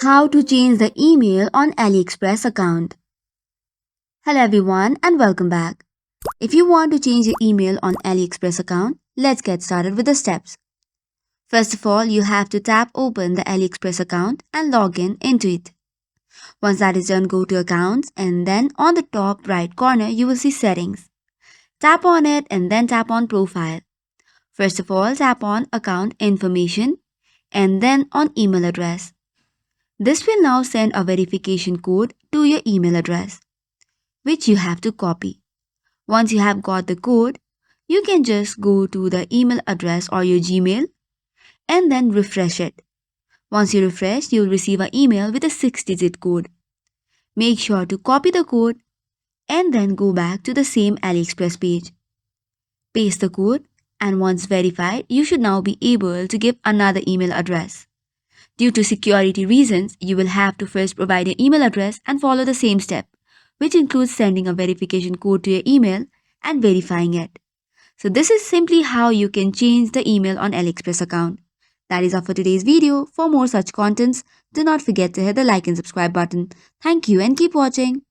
How to change the email on AliExpress account. Hello everyone and welcome back. If you want to change your email on AliExpress account, let's get started with the steps. First of all, you have to tap open the AliExpress account and log in into it. Once that is done, go to accounts and then on the top right corner you will see settings. Tap on it and then tap on profile. First of all, tap on account information and then on email address. This will now send a verification code to your email address, which you have to copy. Once you have got the code, you can just go to the email address or your Gmail and then refresh it. Once you refresh, you will receive an email with a 6-digit code. Make sure to copy the code and then go back to the same AliExpress page. Paste the code and once verified, you should now be able to give another email address. Due to security reasons, you will have to first provide your email address and follow the same step, which includes sending a verification code to your email and verifying it. So this is simply how you can change the email on AliExpress account. That is all for today's video. For more such contents, do not forget to hit the like and subscribe button. Thank you and keep watching.